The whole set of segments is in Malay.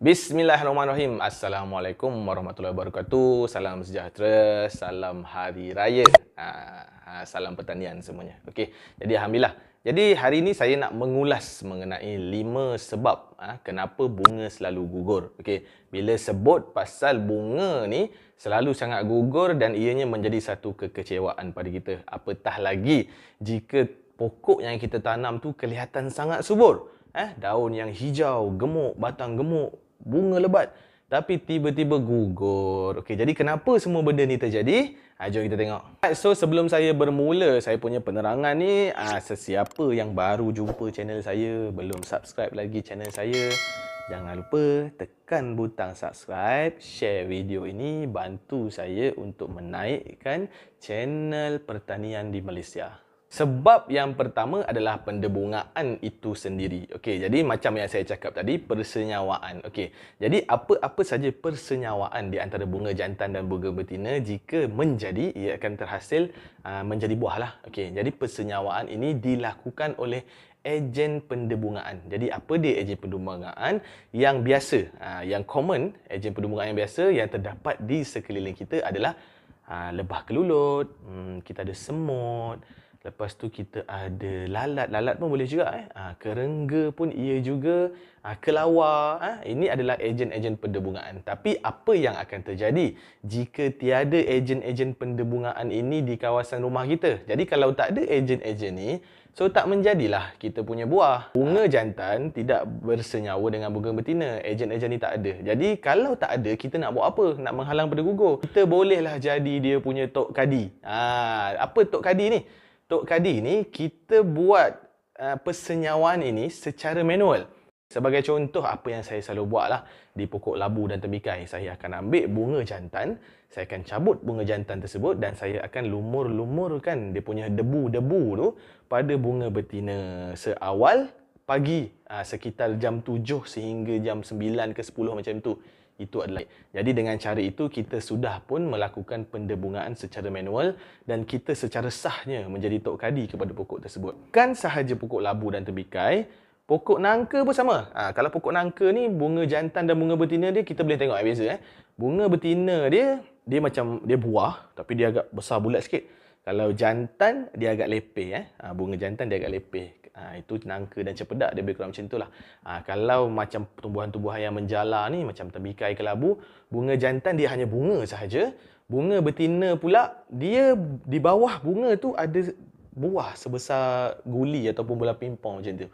Bismillahirrahmanirrahim. Assalamualaikum warahmatullahi wabarakatuh. Salam sejahtera, salam hari raya. Salam pertanian semuanya. Okey, jadi alhamdulillah. Jadi hari ini saya nak mengulas mengenai 5 sebab kenapa bunga selalu gugur. Okey, bila sebut pasal bunga ni selalu sangat gugur dan ianya menjadi satu kekecewaan pada kita. Apatah lagi jika pokok yang kita tanam tu kelihatan sangat subur. Daun yang hijau, gemuk, batang gemuk, bunga lebat, tapi tiba-tiba gugur. Okey, jadi kenapa semua benda ni terjadi? Jom kita tengok. So, sebelum saya bermula saya punya penerangan ni, sesiapa yang baru jumpa channel saya, belum subscribe lagi channel saya, jangan lupa tekan butang subscribe, share video ini, bantu saya untuk menaikkan channel pertanian di Malaysia. Sebab yang pertama adalah pendebungaan itu sendiri. Okey, jadi macam yang saya cakap tadi, persenyawaan. Okey, jadi apa-apa saja persenyawaan di antara bunga jantan dan bunga betina jika menjadi, ia akan terhasil menjadi buah lah. Okey, jadi persenyawaan ini dilakukan oleh ejen pendebungaan. Jadi apa dia ejen pendebungaan? Yang biasa, yang common, ejen pendebungaan yang biasa yang terdapat di sekeliling kita adalah lebah kelulut, kita ada semut, lepas tu kita ada lalat. Lalat pun boleh juga. Kerengga pun ia juga. Kelawar. Ini adalah ejen-ejen pendebungaan. Tapi apa yang akan terjadi jika tiada ejen-ejen pendebungaan ini di kawasan rumah kita? Jadi kalau tak ada ejen-ejen ni, so tak menjadilah kita punya buah. Bunga jantan tidak bersenyawa dengan bunga betina. Ejen-ejen ni tak ada. Jadi kalau tak ada, kita nak buat apa? Nak menghalang pada gugur. Kita bolehlah jadi dia punya tok kadi. Apa tok kadi ni? Tok kadi ni kita buat persenyawaan ini secara manual. Sebagai contoh apa yang saya selalu buat lah di pokok labu dan tembikai. Saya akan ambil bunga jantan, saya akan cabut bunga jantan tersebut dan saya akan lumur-lumurkan dia punya debu-debu tu pada bunga betina seawal pagi, sekitar jam 7 sehingga jam 9 ke 10 macam tu. Itu adalah. Jadi dengan cara itu kita sudah pun melakukan pendebungaan secara manual dan kita secara sahnya menjadi tok kadi kepada pokok tersebut. Bukan sahaja pokok labu dan tembikai, pokok nangka pun sama. Kalau pokok nangka ni bunga jantan dan bunga betina dia kita boleh tengok biasa. Bunga betina dia macam dia buah tapi dia agak besar bulat sikit. Kalau jantan dia agak lepeh. Bunga jantan dia agak lepeh. Itu nangka dan cempedak dia lebih kurang macam itulah. Kalau macam tumbuhan-tumbuhan yang menjala ni macam tembikai ke labu, bunga jantan dia hanya bunga sahaja. Bunga betina pula dia di bawah bunga tu ada buah sebesar guli ataupun bola pimpong macam tu.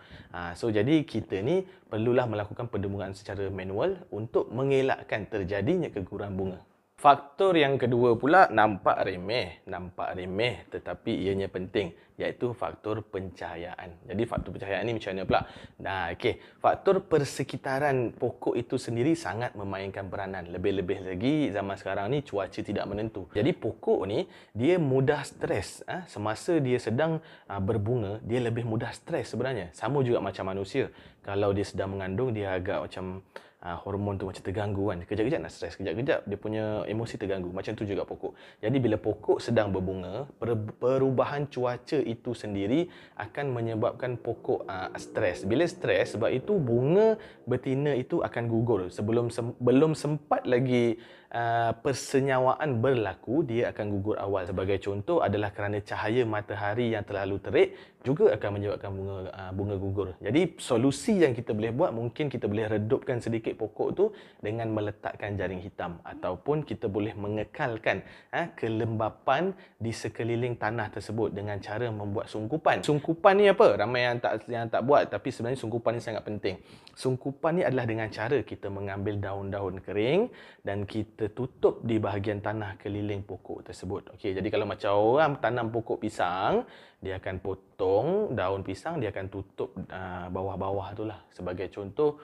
So jadi kita ni perlulah melakukan pendebungaan secara manual untuk mengelakkan terjadinya keguguran bunga. Faktor yang kedua pula nampak remeh tetapi ianya penting, iaitu faktor pencahayaan. Jadi faktor pencahayaan ni macam mana pula? Okey, faktor persekitaran pokok itu sendiri sangat memainkan peranan. Lebih-lebih lagi zaman sekarang ni cuaca tidak menentu. Jadi pokok ni dia mudah stres. Semasa dia sedang berbunga, dia lebih mudah stres sebenarnya. Sama juga macam manusia. Kalau dia sedang mengandung, dia agak macam hormon tu macam terganggu kan. Kejap-kejap nak stres, kejap-kejap dia punya emosi terganggu. Macam tu juga pokok. Jadi bila pokok sedang berbunga, perubahan cuaca itu sendiri akan menyebabkan pokok stres. Bila stres, sebab itu bunga betina itu akan gugur. Belum sempat lagi persenyawaan berlaku, dia akan gugur awal. Sebagai contoh adalah kerana cahaya matahari yang terlalu terik juga akan menyebabkan bunga gugur. Jadi solusi yang kita boleh buat, mungkin kita boleh redupkan sedikit pokok tu dengan meletakkan jaring hitam, ataupun kita boleh mengekalkan kelembapan di sekeliling tanah tersebut dengan cara membuat sungkupan. Sungkupan ni apa? Ramai yang tak buat, tapi sebenarnya sungkupan ni sangat penting. Sungkupan ni adalah dengan cara kita mengambil daun-daun kering dan kita tutup di bahagian tanah keliling pokok tersebut. Okey, jadi kalau macam orang tanam pokok pisang, dia akan potong daun pisang, dia akan tutup bawah-bawah tu lah. Sebagai contoh,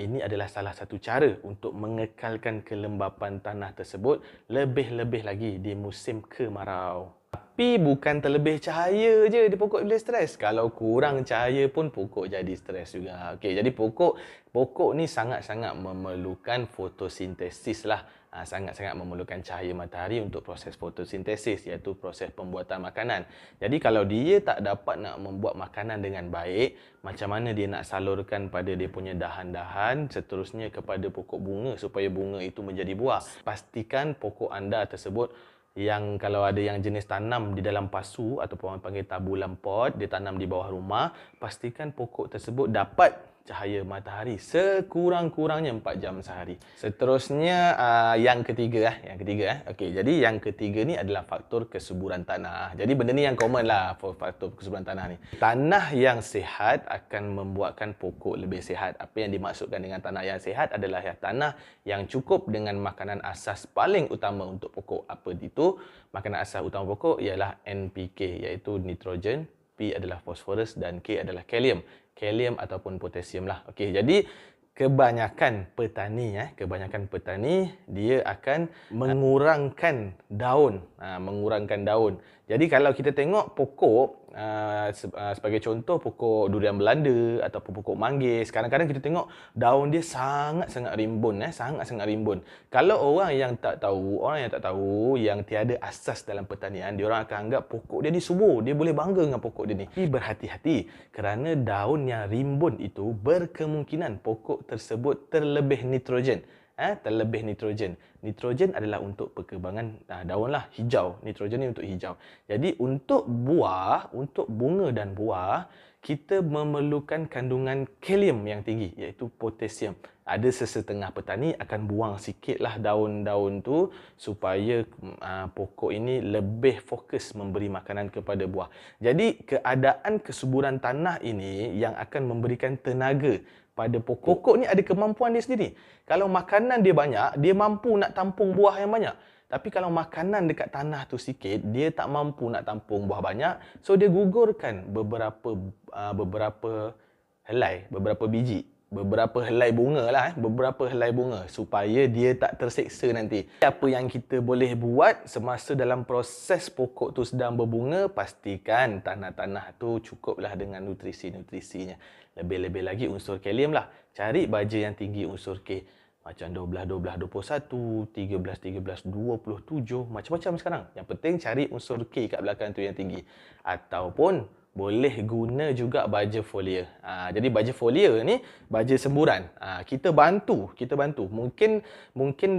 ini adalah salah satu cara untuk mengekalkan kelembapan tanah tersebut, lebih-lebih lagi di musim kemarau. Tapi bukan terlebih cahaya je di pokok bila stres. Kalau kurang cahaya pun pokok jadi stres juga. Okey, jadi pokok ni sangat-sangat memerlukan fotosintesis lah. sangat-sangat memerlukan cahaya matahari untuk proses fotosintesis, iaitu proses pembuatan makanan. Jadi kalau dia tak dapat nak membuat makanan dengan baik, macam mana dia nak salurkan pada dia punya dahan-dahan seterusnya kepada pokok bunga supaya bunga itu menjadi buah. Pastikan pokok anda tersebut yang kalau ada yang jenis tanam di dalam pasu ataupun orang panggil tabulam pot, dia tanam di bawah rumah, pastikan pokok tersebut dapat cahaya matahari sekurang-kurangnya 4 jam sehari. Seterusnya yang ketiga. Okey, jadi yang ketiga ni adalah faktor kesuburan tanah. Jadi benda ni yang common lah, faktor kesuburan tanah ni. Tanah yang sihat akan membuatkan pokok lebih sihat. Apa yang dimaksudkan dengan tanah yang sihat adalah tanah yang cukup dengan makanan asas paling utama untuk pokok. Apa itu? Makanan asas utama pokok ialah NPK, iaitu nitrogen, P adalah fosforus dan K adalah kalium. Kalium ataupun potasium lah. Okey, jadi kebanyakan petani dia akan mengurangkan daun, Jadi kalau kita tengok pokok sebagai contoh pokok durian Belanda ataupun pokok manggis, kadang-kadang kita tengok daun dia sangat-sangat rimbun, sangat-sangat rimbun. Kalau orang yang tak tahu, yang tiada asas dalam pertanian, dia orang akan anggap pokok dia ni subur, dia boleh bangga dengan pokok dia ni. Tapi berhati-hati kerana daun yang rimbun itu berkemungkinan pokok tersebut terlebih nitrogen. Nitrogen adalah untuk perkembangan daun lah, hijau. Nitrogen ni untuk hijau. Jadi untuk bunga dan buah, kita memerlukan kandungan kalium yang tinggi, iaitu potasium. Ada sesetengah petani akan buang sikitlah daun-daun tu supaya pokok ini lebih fokus memberi makanan kepada buah. Jadi keadaan kesuburan tanah ini yang akan memberikan tenaga pada pokok. Pokok ni ada kemampuan dia sendiri. Kalau makanan dia banyak, dia mampu nak tampung buah yang banyak. Tapi kalau makanan dekat tanah tu sikit, dia tak mampu nak tampung buah banyak. So dia gugurkan beberapa helai bunga supaya dia tak terseksa nanti. Apa yang kita boleh buat semasa dalam proses pokok tu sedang berbunga, pastikan tanah-tanah tu cukuplah dengan nutrisi-nutrisinya. Lebih-lebih lagi unsur kalium lah. Cari baja yang tinggi unsur K. Macam 12, 12, 21, 13, 27, macam-macam sekarang. Yang penting cari unsur K kat belakang tu yang tinggi. Ataupun boleh guna juga baja folia. Jadi baja folia ni baja semburan. Kita bantu. Mungkin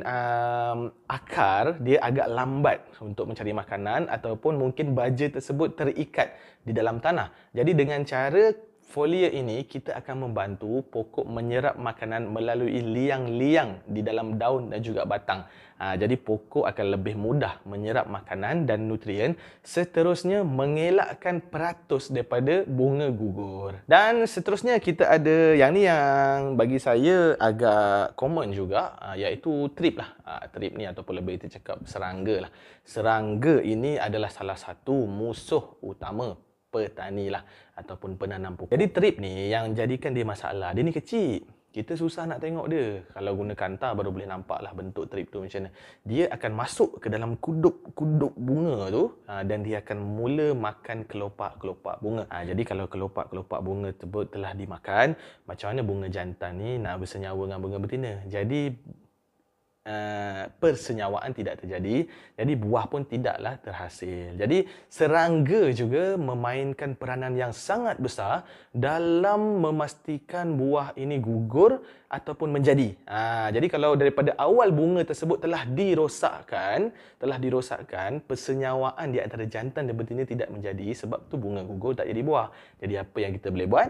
akar dia agak lambat untuk mencari makanan ataupun mungkin baja tersebut terikat di dalam tanah. Jadi dengan cara folia ini kita akan membantu pokok menyerap makanan melalui liang-liang di dalam daun dan juga batang. Jadi pokok akan lebih mudah menyerap makanan dan nutrien, seterusnya mengelakkan peratus daripada bunga gugur. Dan seterusnya kita ada yang ni yang bagi saya agak common juga, iaitu trip lah. Trip ni ataupun lebih kita cakap serangga lah. Serangga ini adalah salah satu musuh utama petani lah ataupun penanam pokok. Jadi trip ni yang jadikan dia masalah, dia ni kecil. Kita susah nak tengok dia. Kalau guna kantar baru boleh nampak lah bentuk trip tu macam mana. Dia akan masuk ke dalam kuduk-kuduk bunga tu dan dia akan mula makan kelopak-kelopak bunga. Jadi kalau kelopak-kelopak bunga tersebut telah dimakan, macam mana bunga jantan ni nak bersenyawa dengan bunga betina? Jadi persenyawaan tidak terjadi, jadi buah pun tidaklah terhasil. Jadi serangga juga memainkan peranan yang sangat besar dalam memastikan buah ini gugur ataupun menjadi. Jadi kalau daripada awal bunga tersebut telah dirosakkan, persenyawaan di antara jantan dan betina tidak menjadi, sebab tu bunga gugur tak jadi buah. Jadi apa yang kita boleh buat?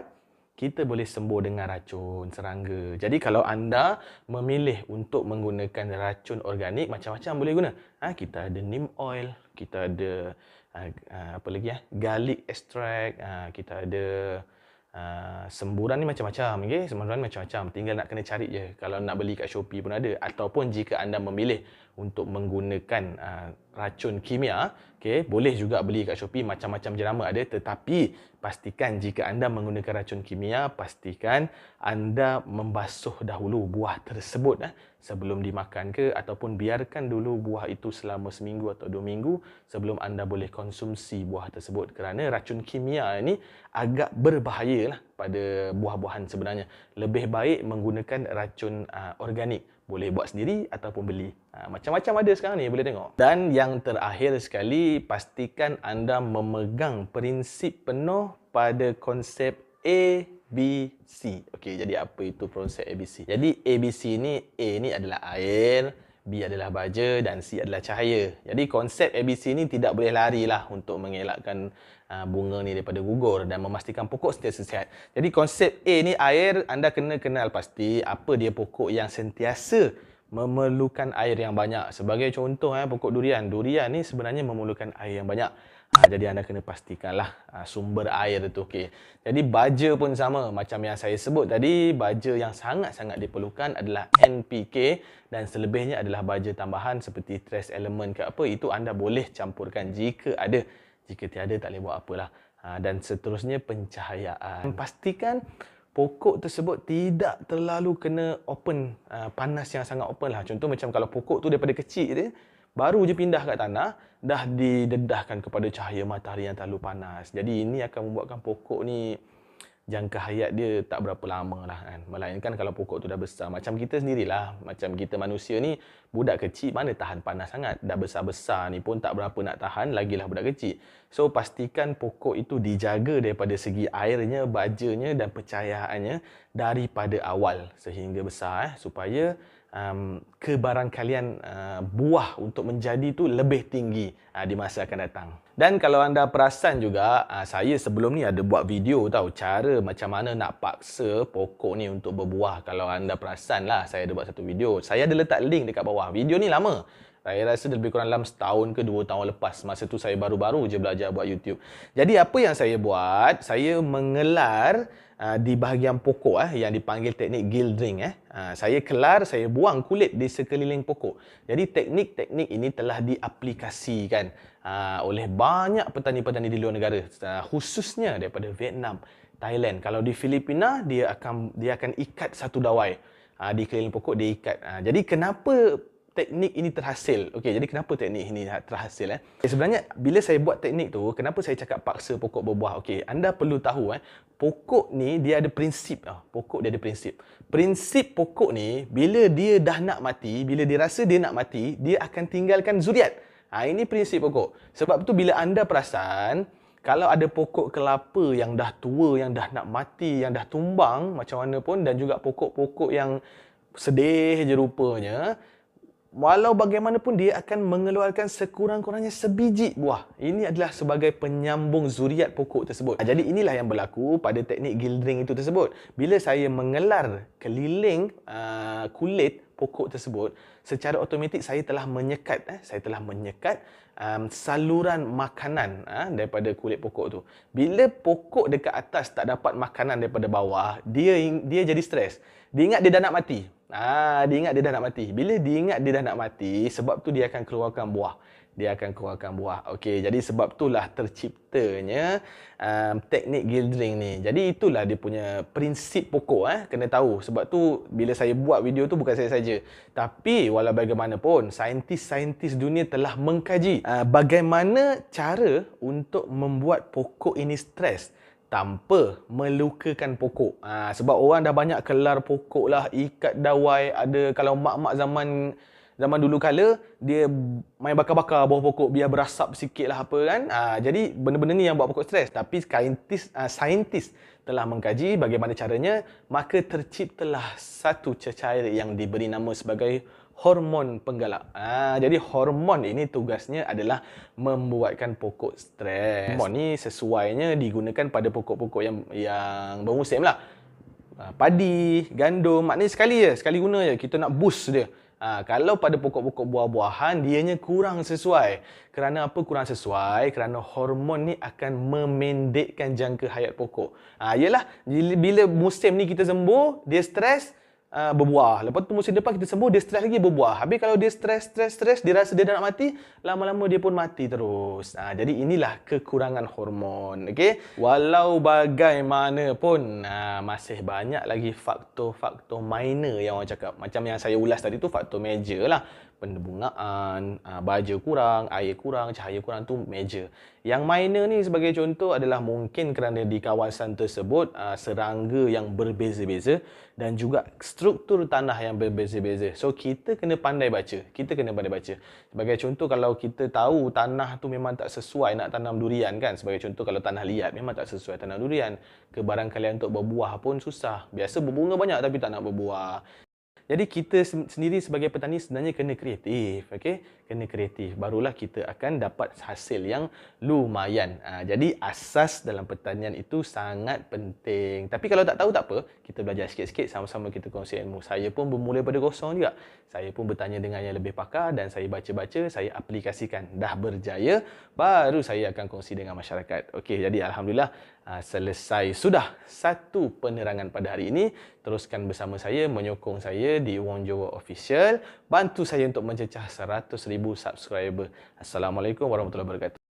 Kita boleh sembuh dengan racun serangga. Jadi kalau anda memilih untuk menggunakan racun organik, macam-macam boleh guna. Kita ada neem oil, kita ada apa lagi garlic extract, kita ada semburan ni macam-macam, okay? Semburan macam-macam. Tinggal nak kena cari je. Kalau nak beli kat Shopee pun ada. Ataupun jika anda memilih untuk menggunakan racun kimia, okey, boleh juga beli kat Shopee, macam-macam jenama ada, tetapi pastikan jika anda menggunakan racun kimia, pastikan anda membasuh dahulu buah tersebut sebelum dimakan ke, ataupun biarkan dulu buah itu selama seminggu atau 2 minggu sebelum anda boleh konsumsi buah tersebut, kerana racun kimia ini agak berbahaya pada buah-buahan sebenarnya. Lebih baik menggunakan racun organik. Boleh buat sendiri ataupun beli. Macam-macam ada sekarang ni, boleh tengok. Dan yang terakhir sekali, pastikan anda memegang prinsip penuh pada konsep ABC. Okey, jadi apa itu konsep ABC? Jadi ABC ni, A ni adalah air, B adalah baja dan C adalah cahaya. Jadi konsep ABC ni tidak boleh larilah untuk mengelakkan bunga ni daripada gugur dan memastikan pokok sentiasa sihat. Jadi konsep A ni air, anda kena kenal pasti apa dia pokok yang sentiasa memerlukan air yang banyak. Sebagai contoh pokok durian. Durian ni sebenarnya memerlukan air yang banyak. Jadi anda kena pastikanlah sumber air itu okey. Jadi baja pun sama macam yang saya sebut tadi, baja yang sangat-sangat diperlukan adalah NPK dan selebihnya adalah baja tambahan seperti trace element ke apa, itu anda boleh campurkan jika ada. Jika tiada, tak boleh buat apalah. Dan seterusnya pencahayaan. Pastikan pokok tersebut tidak terlalu kena open, panas yang sangat open lah. Contoh macam kalau pokok tu daripada kecil dia, baru je pindah kat tanah, dah didedahkan kepada cahaya matahari yang terlalu panas. Jadi ini akan membuatkan pokok ni jangka hayat dia tak berapa lama lah kan. Melainkan kalau pokok tu dah besar. Macam kita sendirilah, macam kita manusia ni, budak kecil mana tahan panas sangat. Dah besar-besar ni pun tak berapa nak tahan, lagilah budak kecil. So pastikan pokok itu dijaga daripada segi airnya, bajanya dan pencahayaannya daripada awal sehingga besar supaya kebarangkalian buah untuk menjadi tu lebih tinggi di masa akan datang. Dan kalau anda perasan juga, saya sebelum ni ada buat video tahu cara macam mana nak paksa pokok ni untuk berbuah. Kalau anda perasan lah, saya ada buat satu video. Saya ada letak link dekat bawah. Video ni lama. Saya rasa lebih kurang dalam setahun ke 2 tahun lepas. Masa tu saya baru-baru je belajar buat YouTube. Jadi apa yang saya buat, saya mengelar di bahagian pokok yang dipanggil teknik gilding. Saya kelar, saya buang kulit di sekeliling pokok. Jadi teknik-teknik ini telah diaplikasikan oleh banyak petani-petani di luar negara, khususnya daripada Vietnam, Thailand. Kalau di Filipina, dia akan ikat satu dawai di keliling pokok, dia ikat. Jadi kenapa teknik ini terhasil? Okey, jadi kenapa teknik ini terhasil? Sebenarnya bila saya buat teknik tu, kenapa saya cakap paksa pokok berbuah? Okey, anda perlu tahu pokok ni dia ada prinsip. Pokok dia ada prinsip. Prinsip pokok ni, bila dia dah nak mati, bila dia rasa dia nak mati, dia akan tinggalkan zuriat. Ini prinsip pokok. Sebab tu bila anda perasan, kalau ada pokok kelapa yang dah tua, yang dah nak mati, yang dah tumbang macam mana pun, dan juga pokok-pokok yang sedih je rupanya, walau bagaimanapun dia akan mengeluarkan sekurang-kurangnya sebiji buah. Ini adalah sebagai penyambung zuriat pokok tersebut. Jadi inilah yang berlaku pada teknik gilding itu tersebut. Bila saya mengelar keliling kulit pokok tersebut, secara automatik saya telah menyekat saluran makanan daripada kulit pokok tu. Bila pokok dekat atas tak dapat makanan daripada bawah, dia jadi stres. Dia ingat dia dah nak mati. Dia ingat dia dah nak mati. Bila dia ingat dia dah nak mati, sebab tu dia akan keluarkan buah. Okey, jadi sebab itulah terciptanya teknik gilding ni. Jadi itulah dia punya prinsip pokok. Kena tahu. Sebab tu bila saya buat video tu bukan saya saja. Tapi walau bagaimanapun, saintis-saintis dunia telah mengkaji bagaimana cara untuk membuat pokok ini stres tanpa melukakan pokok. Sebab orang dah banyak kelar pokok lah, ikat dawai. Ada kalau mak-mak zaman dulu kala, dia main bakar-bakar bawah pokok biar berasap sikit lah apa kan. Jadi benda-benda ni yang buat pokok stres. Tapi saintis telah mengkaji bagaimana caranya, maka terciptalah satu cecair yang diberi nama sebagai hormon penggalak. Jadi hormon ini tugasnya adalah membuatkan pokok stres. Hormon ni sesuainya digunakan pada pokok-pokok yang bermusim lah. Padi, gandum, maknanya sekali guna je. Kita nak boost dia. Kalau pada pokok-pokok buah-buahan, dianya kurang sesuai. Kerana apa kurang sesuai? Kerana hormon ni akan memendekkan jangka hayat pokok. Yelah, bila musim ni kita sembuh, dia stres, berbuah. Lepas tu musim depan kita sembuh, dia stres lagi berbuah. Habis kalau dia stres, dia rasa dia dah nak mati, lama-lama dia pun mati terus. Jadi inilah kekurangan hormon. Okey. Walau bagaimanapun, masih banyak lagi faktor-faktor minor yang orang cakap. Macam yang saya ulas tadi tu faktor major lah. Penbungaan, baja kurang, air kurang, cahaya kurang tu major. Yang minor ni sebagai contoh adalah mungkin kerana di kawasan tersebut serangga yang berbeza-beza dan juga struktur tanah yang berbeza-beza. So kita kena pandai baca. Sebagai contoh kalau kita tahu tanah tu memang tak sesuai nak tanam durian kan. Sebagai contoh kalau tanah liat memang tak sesuai tanam durian. Kebarangkalian untuk berbuah pun susah. Biasa berbunga banyak tapi tak nak berbuah. Jadi kita sendiri sebagai petani sebenarnya kena kreatif, okey? Kena kreatif. Barulah kita akan dapat hasil yang lumayan. Jadi asas dalam pertanian itu sangat penting. Tapi kalau tak tahu tak apa, kita belajar sikit-sikit, sama-sama kita kongsi ilmu. Saya pun bermula pada kosong juga. Saya pun bertanya dengan yang lebih pakar dan saya baca-baca, saya aplikasikan. Dah berjaya, baru saya akan kongsi dengan masyarakat. Okey, jadi alhamdulillah selesai sudah satu penerangan pada hari ini. Teruskan bersama saya, menyokong saya di Wong Jawa Official. Bantu saya untuk mencecah 100,000 subscriber. Assalamualaikum warahmatullahi wabarakatuh.